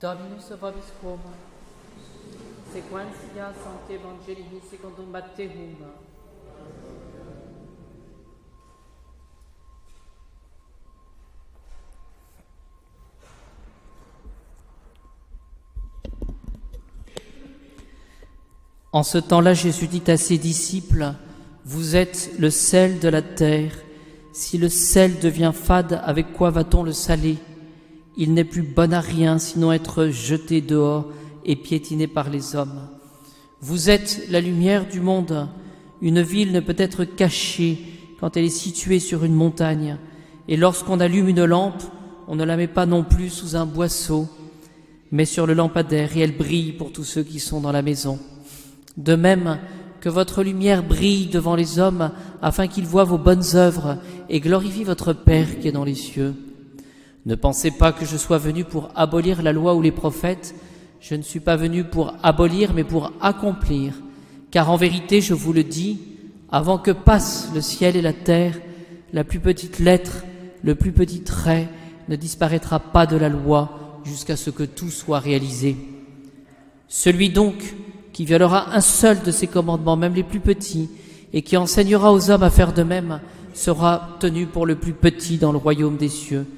Dominus vobiscum, sequentia Sancti Evangelii secundum Matteum. En ce temps-là, Jésus dit à ses disciples, « Vous êtes le sel de la terre. Si le sel devient fade, avec quoi va-t-on le saler ? Il n'est plus bon à rien, sinon être jeté dehors et piétiné par les hommes. Vous êtes la lumière du monde. Une ville ne peut être cachée quand elle est située sur une montagne. Et lorsqu'on allume une lampe, on ne la met pas non plus sous un boisseau, mais sur le lampadaire, et elle brille pour tous ceux qui sont dans la maison. De même que votre lumière brille devant les hommes, afin qu'ils voient vos bonnes œuvres et glorifient votre Père qui est dans les cieux. Ne pensez pas que je sois venu pour abolir la loi ou les prophètes. Je ne suis pas venu pour abolir, mais pour accomplir. Car en vérité, je vous le dis, avant que passent le ciel et la terre, la plus petite lettre, le plus petit trait ne disparaîtra pas de la loi jusqu'à ce que tout soit réalisé. Celui donc qui violera un seul de ces commandements, même les plus petits, et qui enseignera aux hommes à faire de même, sera tenu pour le plus petit dans le royaume des cieux.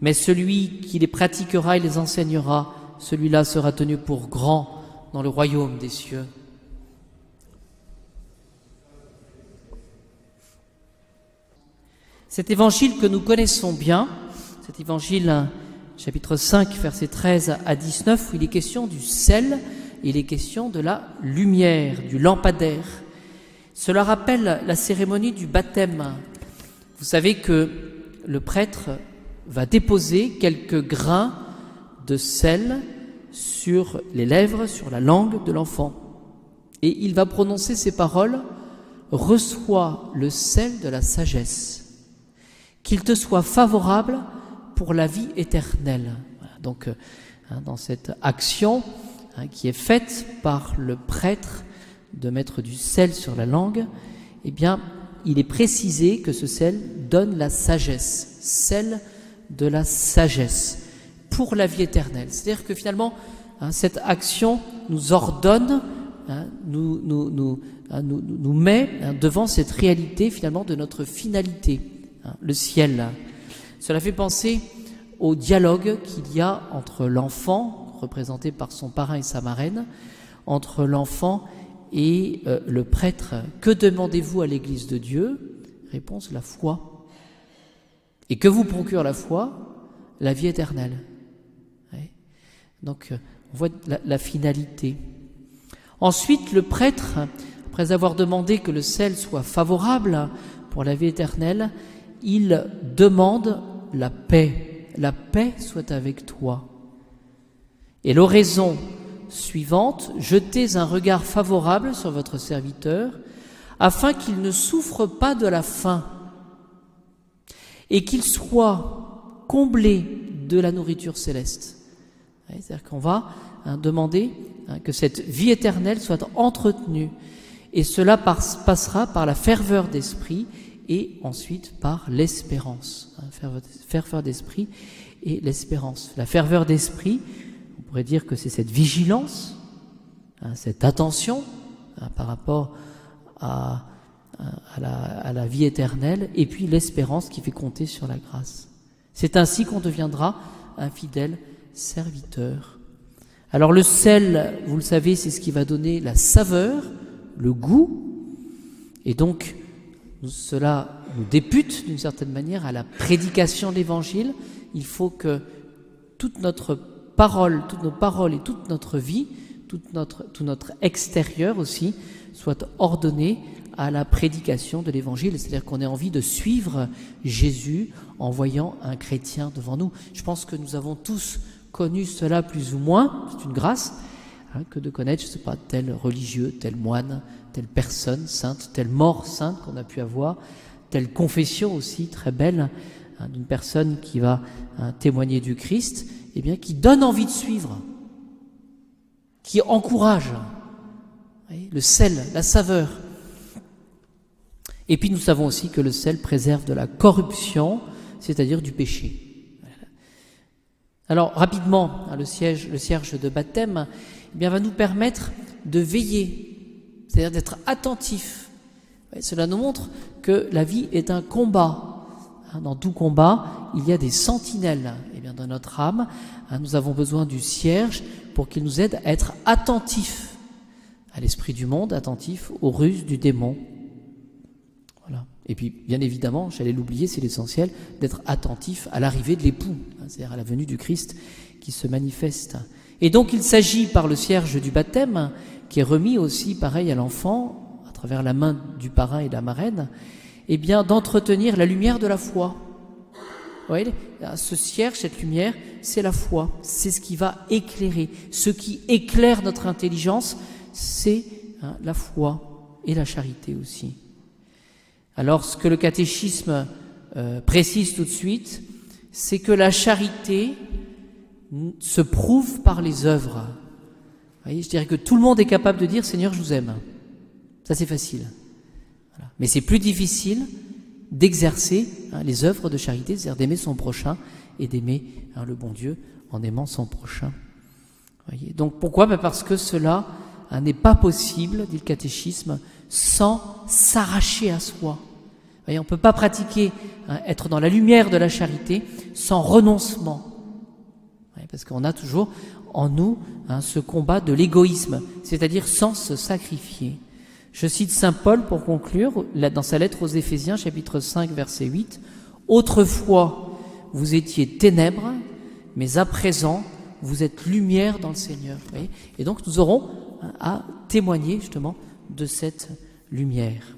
Mais celui qui les pratiquera et les enseignera, celui-là sera tenu pour grand dans le royaume des cieux. » Cet évangile que nous connaissons bien, cet évangile chapitre 5, versets 13 à 19, où il est question du sel, il est question de la lumière, du lampadaire. Cela rappelle la cérémonie du baptême. Vous savez que le prêtre va déposer quelques grains de sel sur les lèvres, sur la langue de l'enfant. Et il va prononcer ces paroles, « Reçois le sel de la sagesse, qu'il te soit favorable pour la vie éternelle. » Voilà, donc, dans cette action qui est faite par le prêtre de mettre du sel sur la langue, eh bien, il est précisé que ce sel donne la sagesse, sel de la sagesse, pour la vie éternelle. C'est-à-dire que finalement, cette action nous ordonne, nous met devant cette réalité finalement de notre finalité, le ciel. Cela fait penser au dialogue qu'il y a entre l'enfant, représenté par son parrain et sa marraine, entre l'enfant et le prêtre. Que demandez-vous à l'Église de Dieu ? Réponse, la foi. Et que vous procure la foi ? La vie éternelle. Ouais. Donc, on voit la finalité. Ensuite, le prêtre, après avoir demandé que le sel soit favorable pour la vie éternelle, il demande la paix. La paix soit avec toi. Et l'oraison suivante, jetez un regard favorable sur votre serviteur, afin qu'il ne souffre pas de la faim et qu'il soit comblé de la nourriture céleste. C'est-à-dire qu'on va demander que cette vie éternelle soit entretenue, et cela passera par la ferveur d'esprit et ensuite par l'espérance. Ferveur d'esprit et l'espérance. La ferveur d'esprit, on pourrait dire que c'est cette vigilance, cette attention par rapport à la vie éternelle, et puis l'espérance qui fait compter sur la grâce. C'est ainsi qu'on deviendra un fidèle serviteur. Alors le sel, vous le savez, c'est ce qui va donner la saveur, le goût, et donc cela nous députe d'une certaine manière à la prédication de l'Évangile. Il faut que toute notre parole, toutes nos paroles et toute notre vie, tout notre extérieur aussi, soit ordonné à la prédication de l'Évangile. C'est-à-dire qu'on ait envie de suivre Jésus en voyant un chrétien devant nous. Je pense que nous avons tous connu cela plus ou moins, c'est une grâce, que de connaître, je ne sais pas, tel religieux, tel moine, telle personne sainte, telle mort sainte qu'on a pu avoir, telle confession aussi très belle d'une personne qui va témoigner du Christ, eh bien, qui donne envie de suivre, qui encourage. Le sel, la saveur. Et puis nous savons aussi que le sel préserve de la corruption, c'est-à-dire du péché. Alors rapidement, le cierge de baptême eh bien, va nous permettre de veiller, c'est-à-dire d'être attentif. Cela nous montre que la vie est un combat. Dans tout combat, il y a des sentinelles. Eh bien, dans notre âme, nous avons besoin du cierge pour qu'il nous aide à être attentifs à l'esprit du monde, attentifs aux ruses du démon. Voilà. Et puis, bien évidemment, j'allais l'oublier, c'est l'essentiel, d'être attentif à l'arrivée de l'époux, c'est-à-dire à la venue du Christ qui se manifeste. Et donc, il s'agit par le cierge du baptême, qui est remis aussi, pareil, à l'enfant, à travers la main du parrain et de la marraine, eh bien, d'entretenir la lumière de la foi. Vous voyez, ce cierge, cette lumière, c'est la foi, c'est ce qui va éclairer. Ce qui éclaire notre intelligence, c'est la foi et la charité aussi. Alors, ce que le catéchisme précise tout de suite, c'est que la charité se prouve par les œuvres. Vous voyez, je dirais que tout le monde est capable de dire « Seigneur, je vous aime ». Ça, c'est facile. Voilà. Mais c'est plus difficile d'exercer les œuvres de charité, c'est-à-dire d'aimer son prochain et d'aimer le bon Dieu en aimant son prochain. Vous voyez. Donc pourquoi ? Parce que cela n'est pas possible, dit le catéchisme, sans s'arracher à soi. Vous voyez, on ne peut pas pratiquer, être dans la lumière de la charité sans renoncement. Vous voyez, parce qu'on a toujours en nous ce combat de l'égoïsme, c'est-à-dire sans se sacrifier. Je cite saint Paul pour conclure, dans sa lettre aux Éphésiens, chapitre 5, verset 8. « Autrefois, vous étiez ténèbres, mais à présent, vous êtes lumière dans le Seigneur. » Et donc, nous aurons à témoigner justement de cette lumière.